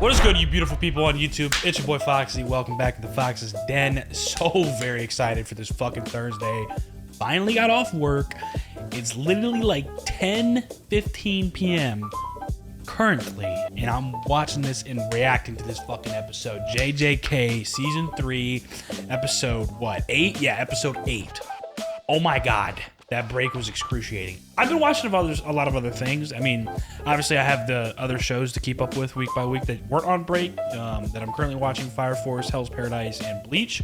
What is good, you beautiful people on YouTube? It's your boy Foxy. Welcome back to the Fox's Den. So very excited for this fucking Thursday. Finally got off work. It's literally like 10:15 p.m. currently, and I'm watching this and reacting to this fucking episode. JJK Season 3, Episode, what, 8? Yeah, Episode 8. Oh my god. That break was excruciating. I've been watching a lot of other things. I mean, obviously I have the other shows to keep up with week by week that weren't on break, that I'm currently watching: Fire Force, Hell's Paradise, and Bleach.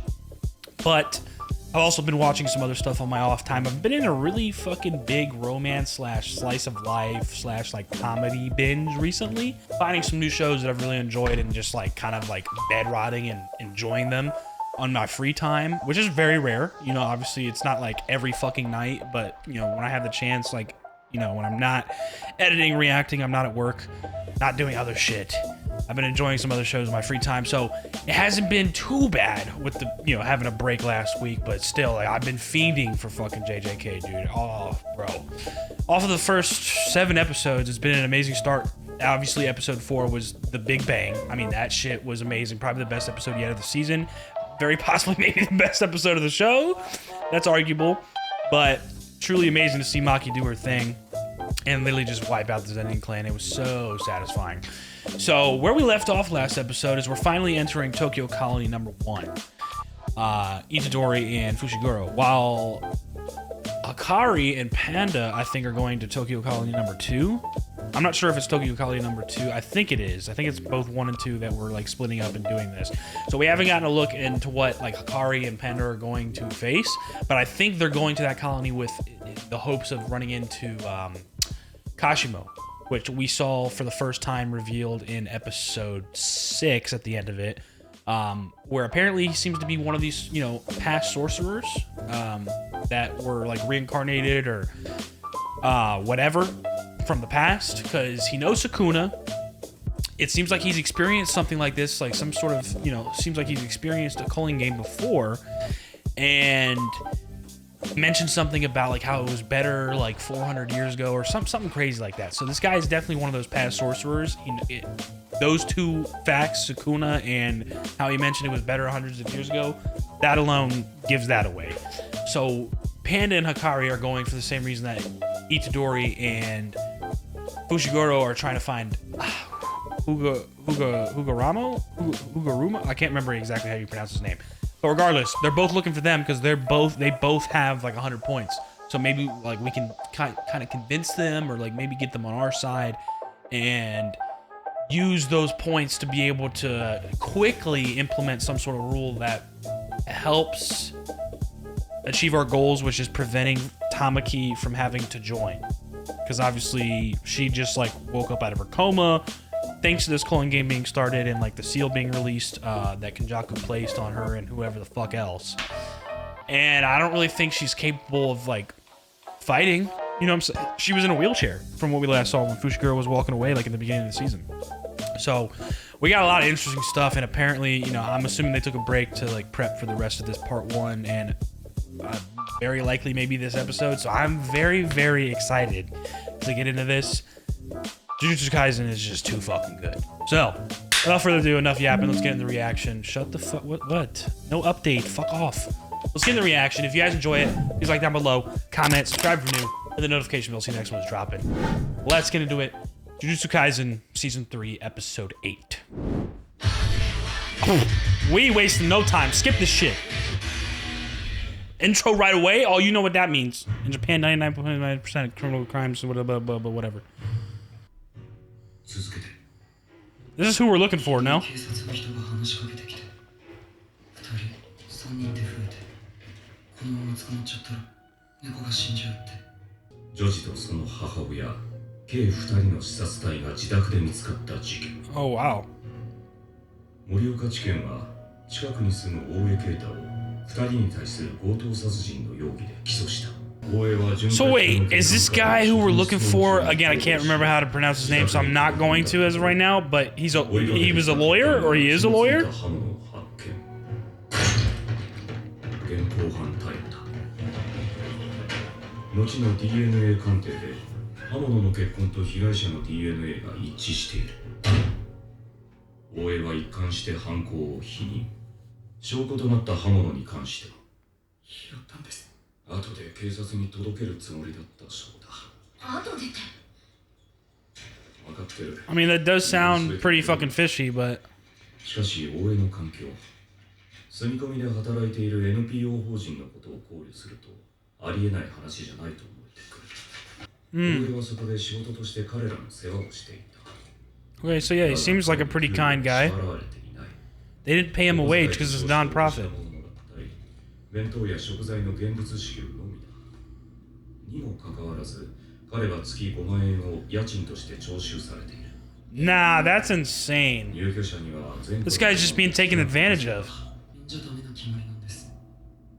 But I've also been watching some other stuff on my off time. I've been in a really fucking big romance slash slice of life slash like comedy binge recently. Finding some new shows that I've really enjoyed and just like kind of like bed rotting and enjoying them on my free time, which is very rare. You know, obviously it's not like every fucking night, but you know, when I have the chance, like, you know, when I'm not editing, reacting, I'm not at work, not doing other shit, I've been enjoying some other shows in my free time. So it hasn't been too bad with the, you know, having a break last week, but still, like, I've been fiending for fucking JJK, dude. Oh, bro. Off of the first 7 episodes, it's been an amazing start. Obviously, episode 4 was the big bang. I mean, that shit was amazing. Probably the best episode yet of the season. Very possibly maybe the best episode of the show. That's arguable. But truly amazing to see Maki do her thing and literally just wipe out the Zenin clan. It was so satisfying. So where we left off last episode is we're finally entering Tokyo Colony number 1. Itadori and Fushiguro. While Akari and Panda, I think, are going to Tokyo Colony number 2. I'm not sure if it's Tokyo Colony number 2. I think it is. I think it's both 1 and 2 that we're like splitting up and doing this. So we haven't gotten a look into what like Akari and Panda are going to face, but I think they're going to that colony with the hopes of running into Kashimo, which we saw for the first time revealed in episode 6 at the end of it, where apparently he seems to be one of these, you know, past sorcerers that were like reincarnated or whatever from the past, because he knows Sukuna. It seems like he's experienced something like this, like some sort of, you know, seems like he's experienced a Culling Game before, and mentioned something about like how it was better like 400 years ago or something crazy like that. So this guy is definitely one of those past sorcerers. Those two facts, Sukuna and how he mentioned it was better hundreds of years ago, that alone gives that away. So Panda and Hikari are going for the same reason that Itadori and Fushiguro are trying to find Higuruma? I can't remember exactly how you pronounce his name. But regardless, they're both looking for them because they both have like 100 points. So maybe like we can kind of convince them, or like maybe get them on our side and use those points to be able to quickly implement some sort of rule that helps achieve our goals, which is preventing Tamaki from having to join. Because obviously she just like woke up out of her coma thanks to this Culling Game being started and like the seal being released that Kenjaku placed on her and whoever the fuck else. And I don't really think she's capable of like fighting. You know what I'm saying? She was in a wheelchair from what we last saw when Fushiguro was walking away like in the beginning of the season. So we got a lot of interesting stuff, and apparently, you know, I'm assuming they took a break to like prep for the rest of this part 1 and very likely maybe this episode. So I'm very, very excited to get into this. Jujutsu Kaisen is just too fucking good. So without further ado, enough yapping. Let's get into the reaction. Shut the fuck. What? No update. Fuck off. Let's get into the reaction. If you guys enjoy it, please like down below, comment, subscribe for new, and the notification bell. See the next one's dropping. Let's get into it. Jujutsu Kaisen Season 3, Episode 8. We ain't wasting no time. Skip this shit. Intro right away. Oh, you know what that means. In Japan, 99.9% of criminal crimes, whatever. This is who we're looking for, no? Oh, wow. So wait, is this guy who we're looking for? Again, I can't remember how to pronounce his name, so I'm not going to as of right now, but he was a lawyer, or he is a lawyer? 大江は一貫して犯行を否認。証拠となった刃物に関しては拾ったんです。後で警察に届けるつもりだったそうだ。後でって分かってる。I mean, that does sound pretty fucking fishy, but しかし大江の環境、住み込みで働いている NPO 法人のことを考慮するとありえない話じゃないと思えてくる。大江はそこで仕事として彼らの世話をしていた。okay, so yeah, he seems like a pretty kind guy. They didn't pay him a wage because it's a non-profit. 弁当や食材の現物支給のみだ。にもかかわらず、彼は月5万円を家賃として徴収されている。Nah, that's insane. 入居者には全国 This guy's just being taken advantage of. じゃダメな決まりなんです。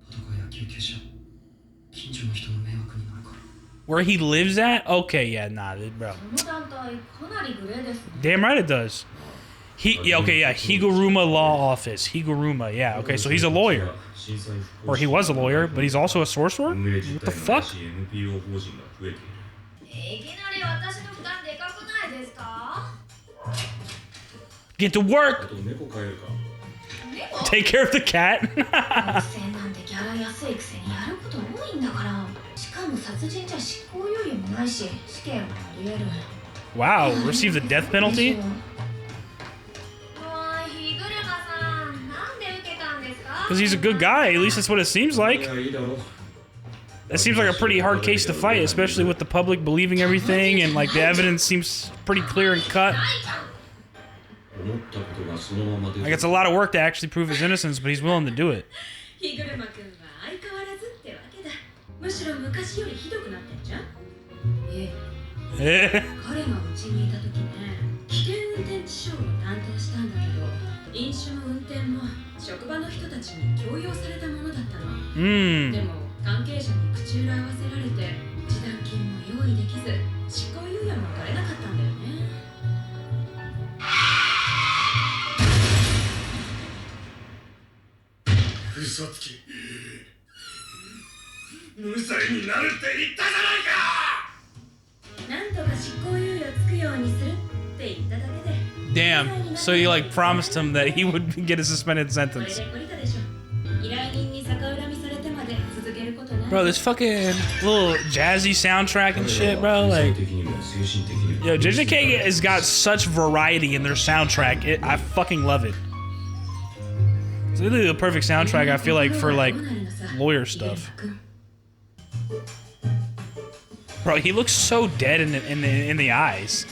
パトカーや救急車、近所の人の迷惑になるから。Where he lives at? Okay, yeah, nah, bro. Damn right it does. Higuruma Law Office. Higuruma, yeah. Okay, so he's a lawyer. Or he was a lawyer, but he's also a sorcerer? What the fuck? Get to work! Take care of the cat. Wow, received the death penalty? Because he's a good guy, at least that's what it seems like. That seems like a pretty hard case to fight, especially with the public believing everything and like the evidence seems pretty clear and cut. Like it's a lot of work to actually prove his innocence, but he's willing to do it. Damn, so you like promised him that he would get a suspended sentence. Bro, this fucking little jazzy soundtrack and shit, bro, like, yo, JJK has got such variety in their soundtrack. I fucking love it. It's literally the perfect soundtrack, I feel like, for like lawyer stuff. Bro, he looks so dead in the eyes.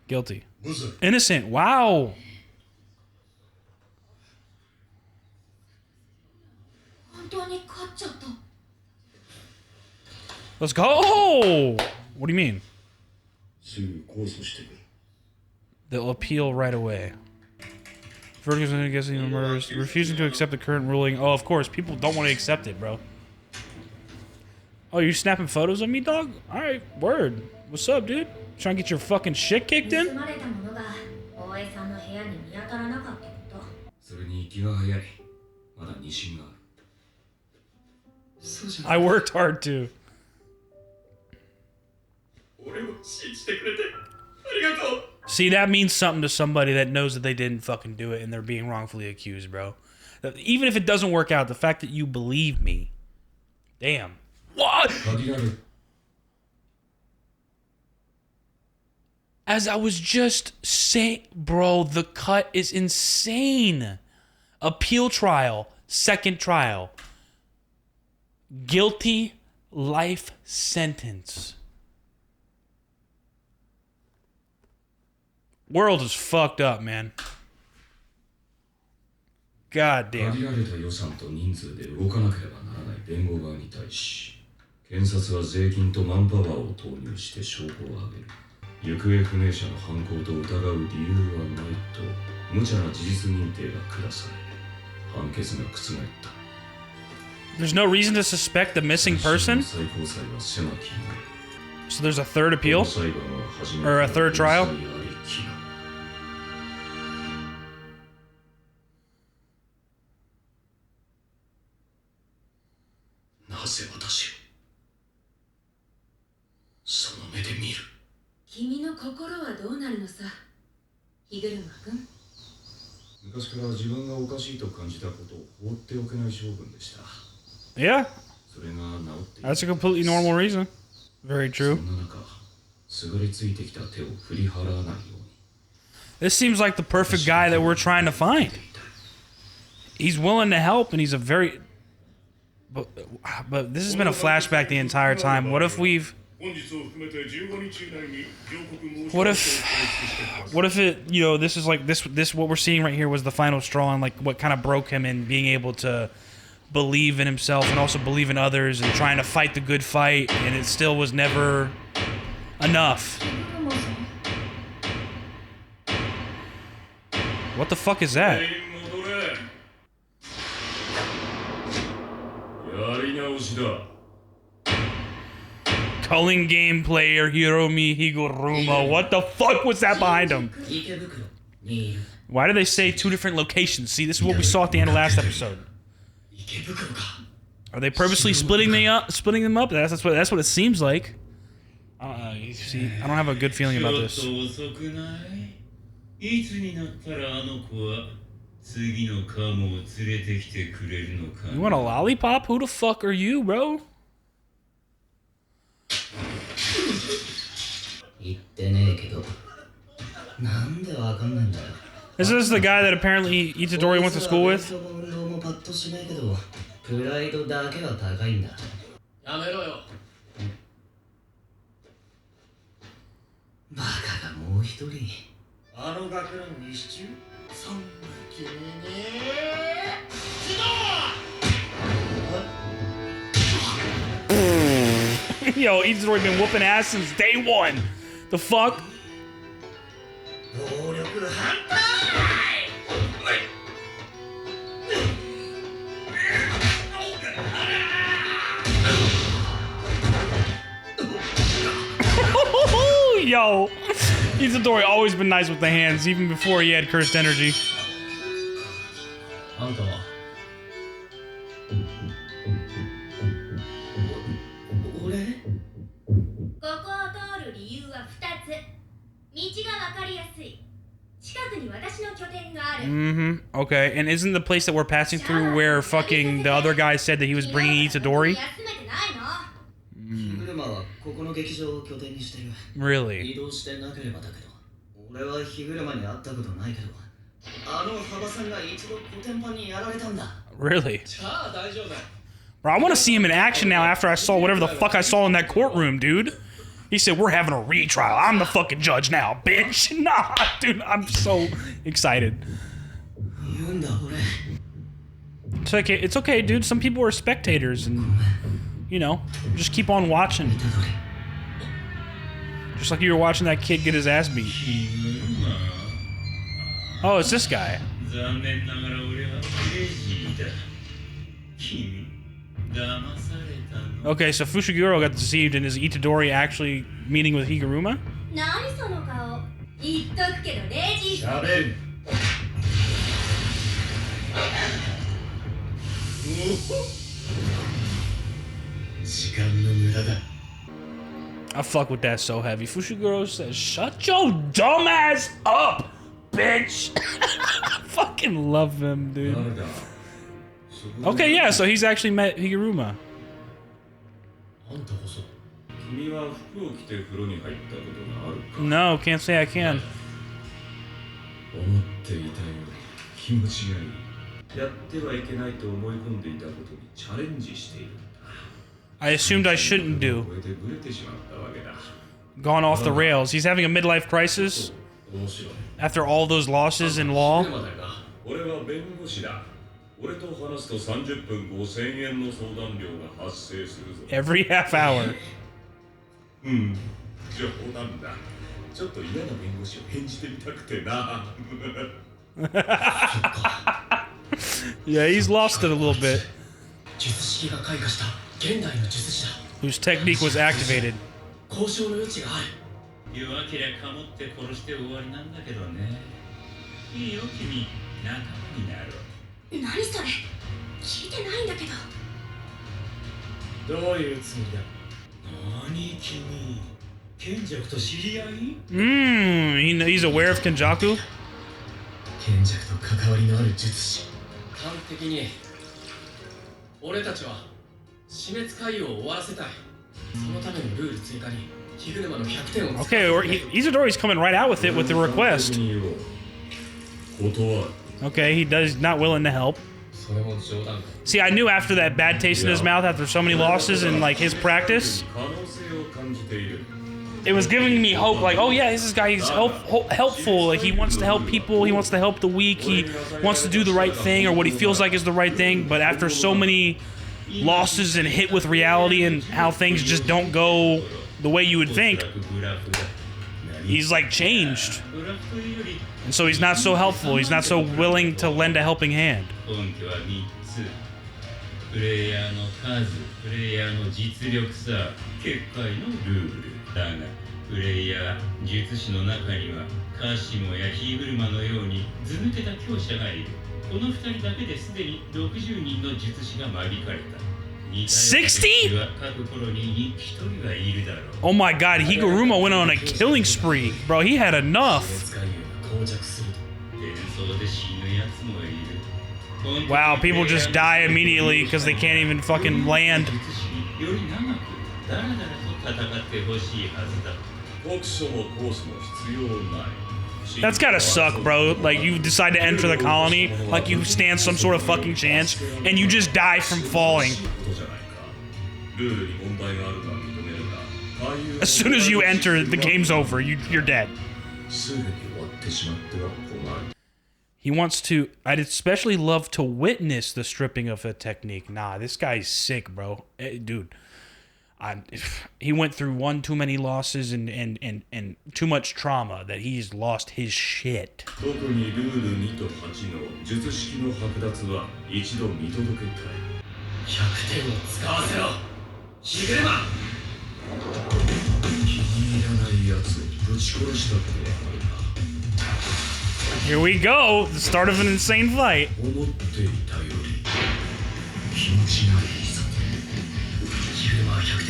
Guilty. Innocent. Wow. Let's go. What do you mean? They'll appeal right away. Verdict is guessing the murders. Refusing to accept the current ruling. Oh, of course. People don't want to accept it, bro. Oh, you snapping photos of me, dog? Alright, word. What's up, dude? Trying to get your fucking shit kicked in? I worked hard too. See, that means something to somebody that knows that they didn't fucking do it and they're being wrongfully accused, bro. Even if it doesn't work out, the fact that you believe me. Damn. What? As I was just saying, bro, the cut is insane. Appeal trial, second trial. Guilty, life sentence. World is fucked up, man. God damn. There's no reason to suspect the missing person? So there's a third appeal? Or a third trial? 心はどうなるのさ、ヒグルマ君。昔から自分がおかしいと感じたことを放っておけない性分でした。 Yeah, それが治っている。 that's a completely normal reason. Very そ true. んな中、すがりついてきた手を振り払わないように。 This seems like the perfect guy that we're trying to find. He's willing to help, and he's a very... But this has been a flashback the entire time. What if we've... What if it, you know, this is like, this what we're seeing right here was the final straw, and like what kind of broke him in being able to believe in himself and also believe in others and trying to fight the good fight, and it still was never enough. What the fuck is that? Culling Game player Hiromi Higuruma. What the fuck was that behind him? Why do they say two different locations? See, this is what we saw at the end of last episode. Are they purposely splitting them up? That's what it seems like. You see, I don't have a good feeling about this. You want a lollipop? Who the fuck are you, bro? Is this the guy that apparently Itadori went to school with? Yo, Itadori been whooping ass since day one. The fuck? Yo, Itadori always been nice with the hands, even before he had cursed energy. Okay, and isn't the place that we're passing through where fucking the other guy said that he was bringing Itadori? Really? Really? Bro, I want to see him in action now after I saw whatever the fuck I saw in that courtroom, dude. He said, we're having a retrial. I'm the fucking judge now, bitch. Nah, dude, I'm so excited. It's okay, dude. Some people are spectators and, you know, just keep on watching. Just like you were watching that kid get his ass beat. Oh, it's this guy. Okay, so Fushiguro got deceived, and is Itadori actually meeting with Higuruma? I fuck with that so heavy. Fushiguro says, shut your dumb ass up, bitch! I fucking love him, dude. Okay, yeah, so he's actually met Higuruma. No, can't say I can. I assumed I shouldn't do. Gone off the rails. He's having a midlife crisis after all those losses in law. Every half hour. Yeah, he's lost it a little bit. Whose technique was activated. He's aware of Kenjaku. 賢者と関わりのある術師。完璧に俺たちは死滅回を終わらせたい。そのためのルール追加にヒグルマの100点を。Okay, Isidori's coming right out with it with the request. Okay, he does not willing to help. See, I knew after that bad taste in his mouth after so many losses and like his practice, it was giving me hope. Like, oh yeah, this guy is helpful. Like he wants to help people. He wants to help the weak. He wants to do the right thing or what he feels like is the right thing. But after so many losses and hit with reality and how things just don't go the way you would think, he's like changed. And so he's not so helpful. He's not so willing to lend a helping hand. プレイヤーの数、プレイヤーの実力差、結界のルールだが、プレイヤー、術師の中にはカシモやヒグルマのように図抜けた強者がいる。この2人だけですでに60人の術師が間引かれた。60? Oh my god, Higuruma went on a killing spree. Bro, he had enough. Wow, people just die immediately because they can't even fucking land. That's gotta suck, bro. Like, you decide to enter the colony, like you stand some sort of fucking chance, and you just die from falling. As soon as you enter, the game's over. You're dead. He wants to... I'd especially love to witness the stripping of a technique. Nah, this guy's sick, bro. Dude. He went through one too many losses and too much trauma that he's lost his shit. Here we go, the start of an insane fight.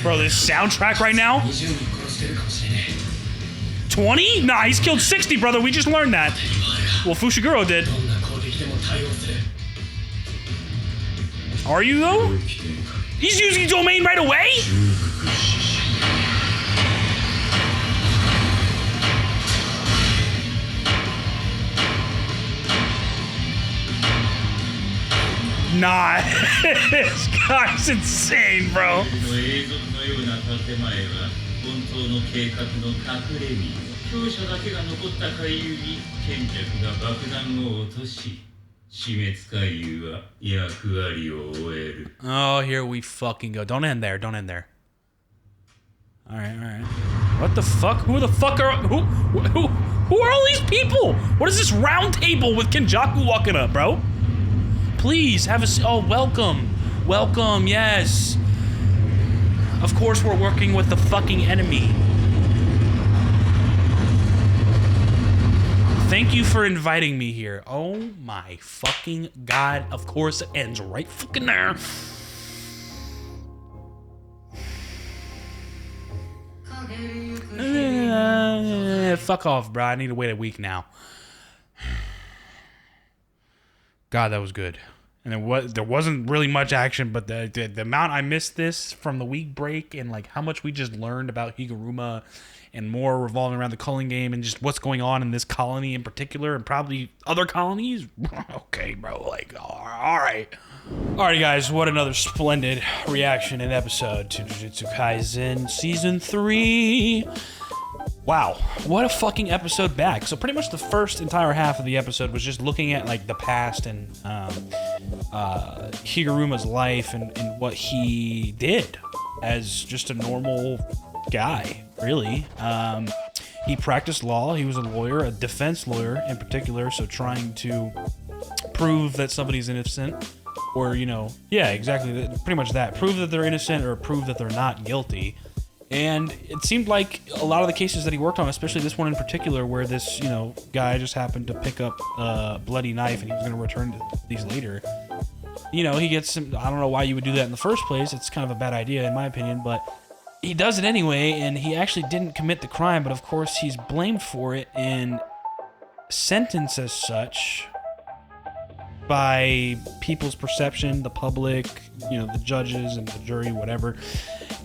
Bro, this soundtrack right now? 20? Nah, he's killed 60, brother. We just learned that. Well, Fushiguro did. Are you, though? He's using domain right away? Nah, this guy's insane, bro. Oh, here we fucking go. Don't end there. Don't end there. All right, all right. What the fuck? Who the fuck are... Who are all these people? What is this round table with Kenjaku walking up, bro? Please, have a... Oh, welcome. Welcome, yes. Of course we're working with the fucking enemy. Thank you for inviting me here. Oh my fucking god. Of course it ends right fucking there. Fuck off, bro. I need to wait a week now. God, that was good. And there wasn't really much action, but the amount I missed this from the week break and like how much we just learned about Higuruma and more revolving around the Culling Game and just what's going on in this colony in particular and probably other colonies. Okay, bro. Like, all right. Alrighty, guys. What another splendid reaction and episode to Jujutsu Kaisen Season 3. Wow, what a fucking episode back. So pretty much the first entire half of the episode was just looking at like the past and Higuruma's life and what he did as just a normal guy, really. He practiced law. He was a lawyer, a defense lawyer in particular, so trying to prove that somebody's innocent or, you know, yeah, exactly, pretty much that. Prove that they're innocent or prove that they're not guilty. And it seemed like a lot of the cases that he worked on, especially this one in particular, where this, you know, guy just happened to pick up a bloody knife and he was going to return these later. You know, he gets some, I don't know why you would do that in the first place. It's kind of a bad idea in my opinion, but he does it anyway, and he actually didn't commit the crime, but of course he's blamed for it and sentenced as such by people's perception, the public, the judges and the jury, whatever.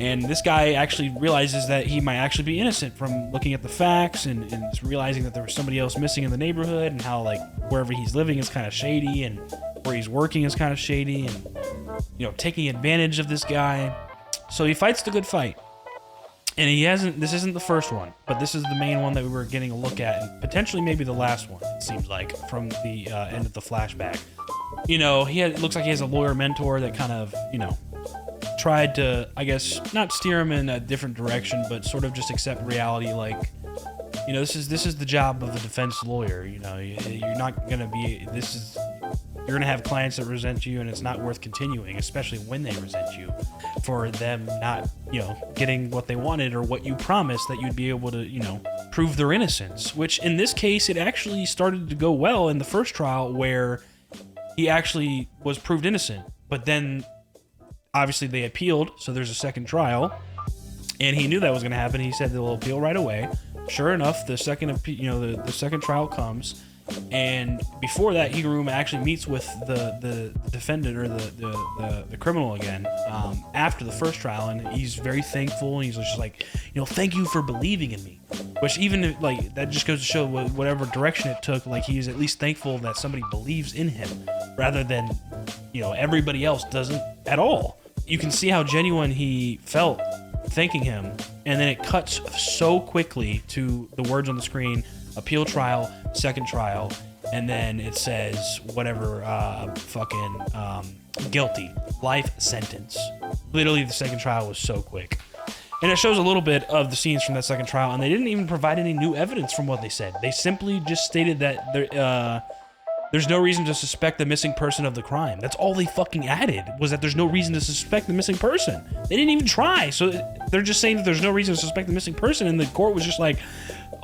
And this guy actually realizes that he might actually be innocent from looking at the facts and realizing that there was somebody else missing in the neighborhood, and how like wherever he's living is kind of shady and where he's working is kind of shady, and taking advantage of this guy. So he fights the good fight. And this isn't the first one, but this is the main one that we were getting a look at, and potentially maybe the last one, it seems like, from the end of the flashback. It looks like he has a lawyer mentor that kind of, tried to, I guess, not steer him in a different direction, but sort of just accept reality, like, this is the job of a defense lawyer. You're not going to be, you're going to have clients that resent you, and it's not worth continuing, especially when they resent you for them not, getting what they wanted or what you promised that you'd be able to, prove their innocence, which in this case, it actually started to go well in the first trial where he actually was proved innocent, but then obviously they appealed. So there's a second trial, and he knew that was going to happen. He said they'll appeal right away. Sure enough, the second trial comes. And before that, Higuruma actually meets with the defendant or the criminal again after the first trial, and he's very thankful, and he's just like, thank you for believing in me. Which even like that just goes to show whatever direction it took, like he's at least thankful that somebody believes in him rather than everybody else doesn't at all. You can see how genuine he felt thanking him, and then it cuts so quickly to the words on the screen: appeal trial, second trial, and then it says whatever, guilty, life sentence. Literally, the second trial was so quick. And it shows a little bit of the scenes from that second trial, and they didn't even provide any new evidence from what they said. They simply just stated that there's no reason to suspect the missing person of the crime. That's all they fucking added, was that there's no reason to suspect the missing person. They didn't even try, so they're just saying that there's no reason to suspect the missing person, and the court was just like,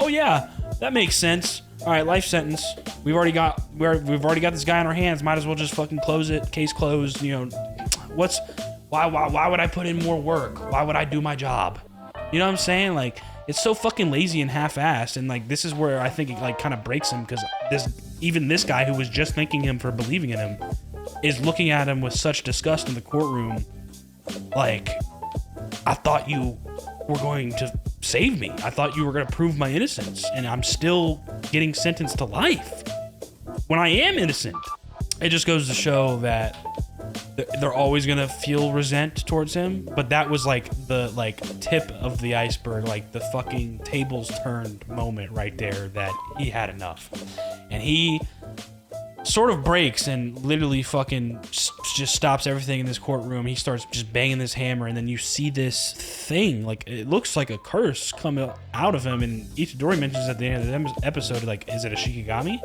oh yeah, that makes sense. All right, life sentence. We've already got this guy on our hands. Might as well just fucking close it. Case closed. Why would I put in more work? Why would I do my job? You know what I'm saying? Like, it's so fucking lazy and half-assed, and like this is where I think it like kind of breaks him, because this guy who was just thanking him for believing in him is looking at him with such disgust in the courtroom. Like, I thought you were going to save me. I thought you were going to prove my innocence, and I'm still getting sentenced to life when I am innocent. It just goes to show that they're always going to feel resent towards him, but that was like the tip of the iceberg, like the fucking tables turned moment right there, that he had enough. And he sort of breaks and literally fucking just stops everything in this courtroom. He starts just banging this hammer, and then you see this thing, like it looks like a curse come out of him, and Itadori mentions at the end of the episode, like, is it a Shikigami?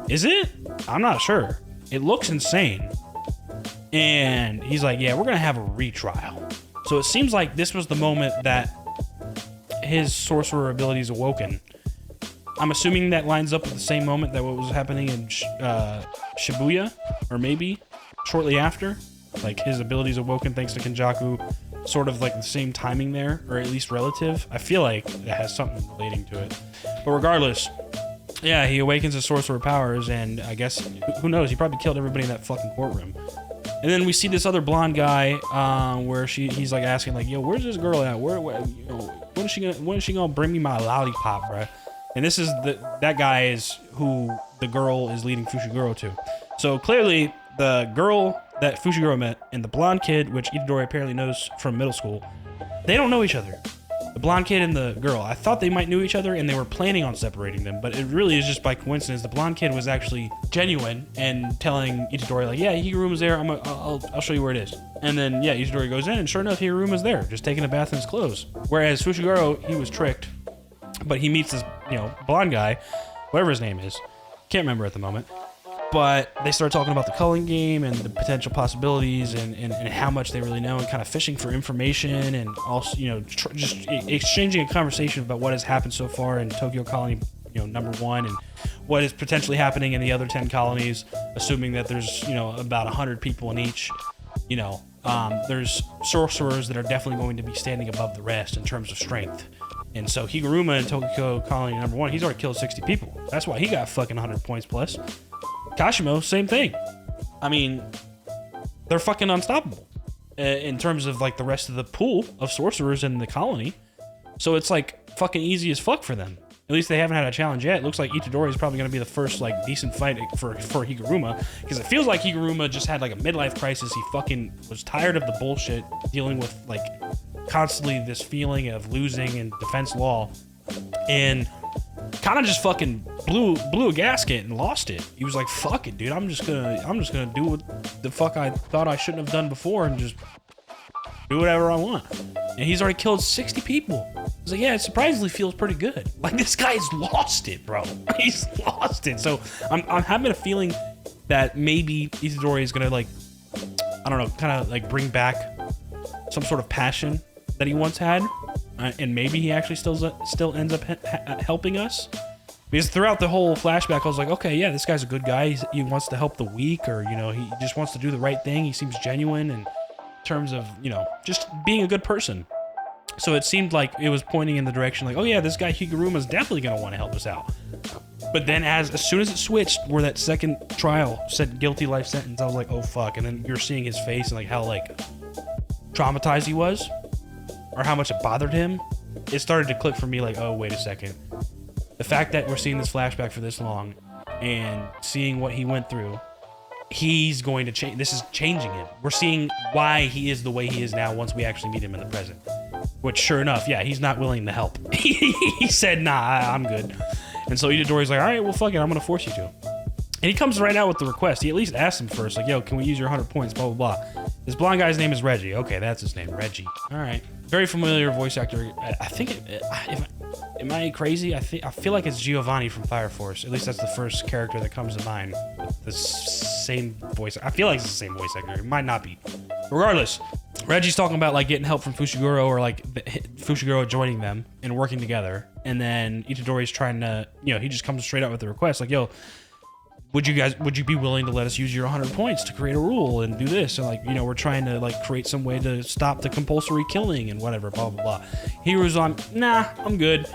Is it? I'm not sure. It looks insane. And he's like, yeah, we're gonna have a retrial. So it seems like this was the moment that his sorcerer abilities awoken. I'm assuming that lines up with the same moment that what was happening in Shibuya, or maybe shortly after. Like, his abilities awoken thanks to Kenjaku, sort of like the same timing there, or at least relative. I feel like it has something relating to it. But regardless, yeah, he awakens his sorcerer powers, and I guess, who knows, he probably killed everybody in that fucking courtroom. And then we see this other blonde guy, where he's like asking, like, yo, where's this girl at? When is she gonna bring me my lollipop, bruh? And this is that guy is who the girl is leading Fushiguro to. So clearly, the girl that Fushiguro met and the blonde kid, which Itadori apparently knows from middle school, they don't know each other. The blonde kid and the girl, I thought they might know each other, and they were planning on separating them, but it really is just by coincidence. The blonde kid was actually genuine and telling Itadori, like, yeah, Higuruma's there, I'll show you where it is. And then, yeah, Itadori goes in, and sure enough, Higuruma's there, just taking a bath in his clothes. Whereas Fushiguro, he was tricked, but he meets this, blonde guy, whatever his name is. Can't remember at the moment. But they start talking about the Culling Game and the potential possibilities and how much they really know, and kind of fishing for information, and also, just exchanging a conversation about what has happened so far in Tokyo Colony, number 1, and what is potentially happening in the other 10 colonies, assuming that there's, about 100 people in each, there's sorcerers that are definitely going to be standing above the rest in terms of strength. And so Higuruma in Tokyo Colony #1, he's already killed 60 people. That's why he got fucking 100 points plus. Kashimo, same thing. I mean, they're fucking unstoppable in terms of like the rest of the pool of sorcerers in the colony. So it's like fucking easy as fuck for them. At least they haven't had a challenge yet. It looks like Itadori is probably going to be the first like decent fight for Higuruma, because it feels like Higuruma just had like a midlife crisis. He fucking was tired of the bullshit, dealing with like constantly this feeling of losing in defense law, and kind of just fucking blew a gasket and lost it. He was like, "Fuck it, dude. I'm just gonna do what the fuck I thought I shouldn't have done before and just do whatever I want." And he's already killed 60 people. I was like, yeah, it surprisingly feels pretty good. Like, this guy's lost it, bro. He's lost it. So I'm having a feeling that maybe Itadori is gonna, like, I don't know, kind of like bring back some sort of passion that he once had, and maybe he actually still ends up helping us. Because throughout the whole flashback, I was like, okay, yeah, this guy's a good guy. He wants to help the weak, or, you know, he just wants to do the right thing. He seems genuine and terms of, you know, just being a good person. So it seemed like it was pointing in the direction like, oh yeah, this guy Higuruma is definitely going to want to help us out. But then as soon as it switched where that second trial said guilty life sentence, I was like, oh fuck. And then you're seeing his face and like how like traumatized he was, or how much it bothered him. It started to click for me like, oh, wait a second. The fact that we're seeing this flashback for this long and seeing what he went through, he's going to change. This is changing him. We're seeing why he is the way he is now once we actually meet him in the present. Which, sure enough, yeah, he's not willing to help. He said, nah, I'm good. And so Itadori's like, all right, well, fuck it, I'm going to force you to. And he comes right out with the request. He at least asks him first, like, yo, can we use your 100 points, blah, blah, blah. This blonde guy's name is Reggie. Okay, that's his name, Reggie. All right. Very familiar voice actor. I think, am I crazy? I feel like it's Giovanni from Fire Force. At least that's the first character that comes to mind. The same voice. I feel like it's the same voice actor. It might not be. Regardless, Reggie's talking about like getting help from Fushiguro, or like Fushiguro joining them and working together. And then Itadori's trying to, you know, he just comes straight out with the request, like, yo, would you be willing to let us use your 100 points to create a rule and do this? And like, you know, we're trying to like create some way to stop the compulsory killing and whatever, blah, blah, blah. Hero's on, nah, I'm good.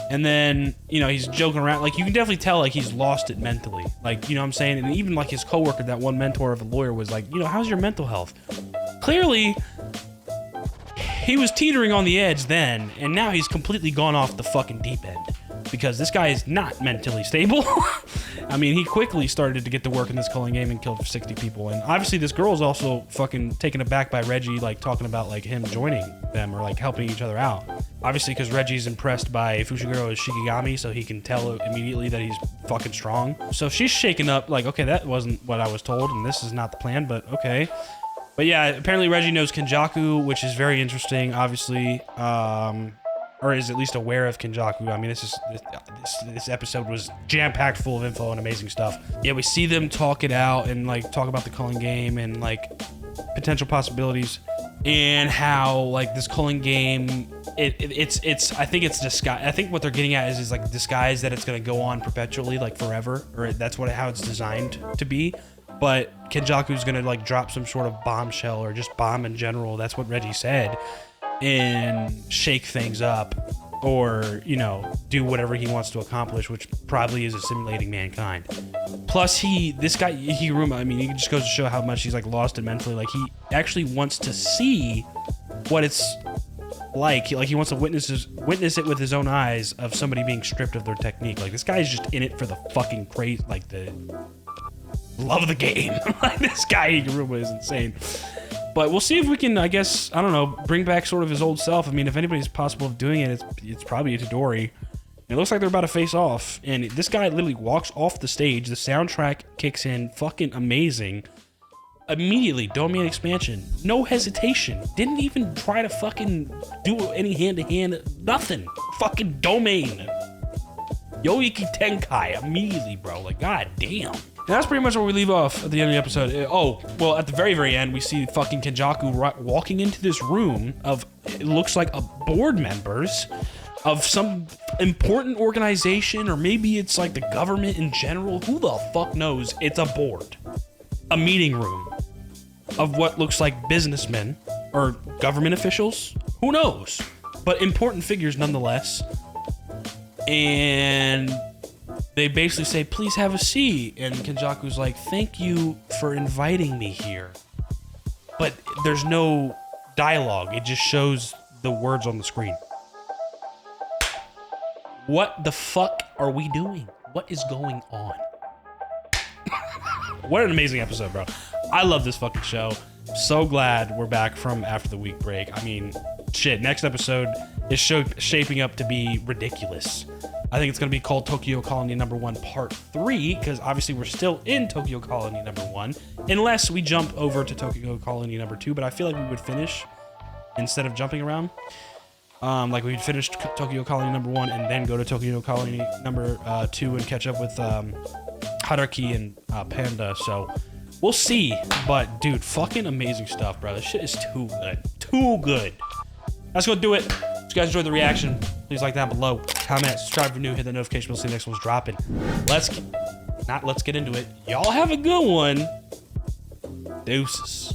And then, you know, he's joking around. Like, you can definitely tell, like, he's lost it mentally. Like, you know what I'm saying? And even, like, his coworker, that one mentor of a lawyer, was like, you know, how's your mental health? Clearly, he was teetering on the edge then, and now he's completely gone off the fucking deep end. Because this guy is not mentally stable. I mean, he quickly started to get to work in this Culling Game and killed 60 people. And obviously, this girl's also fucking taken aback by Reggie, like, talking about, like, him joining them or, like, helping each other out. Obviously, because Reggie's impressed by Fushiguro as Shikigami, so he can tell immediately that he's fucking strong. So she's shaken up, like, okay, that wasn't what I was told, and this is not the plan, but okay. But yeah, apparently Reggie knows Kenjaku, which is very interesting, obviously. Or is at least aware of Kenjaku. I mean, this episode was jam-packed full of info and amazing stuff. Yeah, we see them talk it out and like talk about the Culling Game and like potential possibilities, and how like this Culling Game, it's I think it's disguise. I think what they're getting at is like disguise that it's gonna go on perpetually, like forever, or that's how it's designed to be. But Kenjaku's gonna like drop some sort of bombshell or just bomb in general. That's what Reggie said. And shake things up, or, you know, do whatever he wants to accomplish, which probably is assimilating mankind. Plus, this guy, Higuruma, I mean, he just goes to show how much he's, like, lost it mentally. Like, he actually wants to see what it's like. He wants to witness it with his own eyes of somebody being stripped of their technique. Like, this guy's just in it for the fucking crazy, like, the love of the game. Like, this guy, Higuruma, is insane. But we'll see if we can, I guess, I don't know, bring back sort of his old self. I mean, if anybody's possible of doing it, it's probably Itadori. It looks like they're about to face off. And this guy literally walks off the stage. The soundtrack kicks in, fucking amazing. Immediately, domain expansion. No hesitation. Didn't even try to fucking do any hand-to-hand, nothing. Fucking domain. Yoiki Tenkai, immediately, bro. Like, god damn. And that's pretty much where we leave off at the end of the episode. Oh, well, at the very, very end, we see fucking Kenjaku walking into this room of, it looks like a board members of some important organization, or maybe it's like the government in general. Who the fuck knows? It's a board. A meeting room. of what looks like businessmen or government officials. Who knows? But important figures nonetheless. And they basically say, please have a seat. And Kenjaku's like, thank you for inviting me here. But there's no dialogue. It just shows the words on the screen. What the fuck are we doing? What is going on? What an amazing episode, bro. I love this fucking show. So glad we're back from after the week break. I mean, shit, next episode is shaping up to be ridiculous. I think it's going to be called Tokyo Colony Number 1 Part 3, because obviously we're still in Tokyo Colony Number 1, unless we jump over to Tokyo Colony Number 2, but I feel like we would finish instead of jumping around. Like we'd finish Tokyo Colony Number 1 and then go to Tokyo Colony Number 2 and catch up with Haruki and Panda, so we'll see. But dude, fucking amazing stuff, bro. This shit is too good. Too good. That's gonna do it. If you guys enjoyed the reaction, please like down below, comment, subscribe if you're new, hit the notification bell, see the next one's dropping. Let's get into it. Y'all have a good one. Deuces.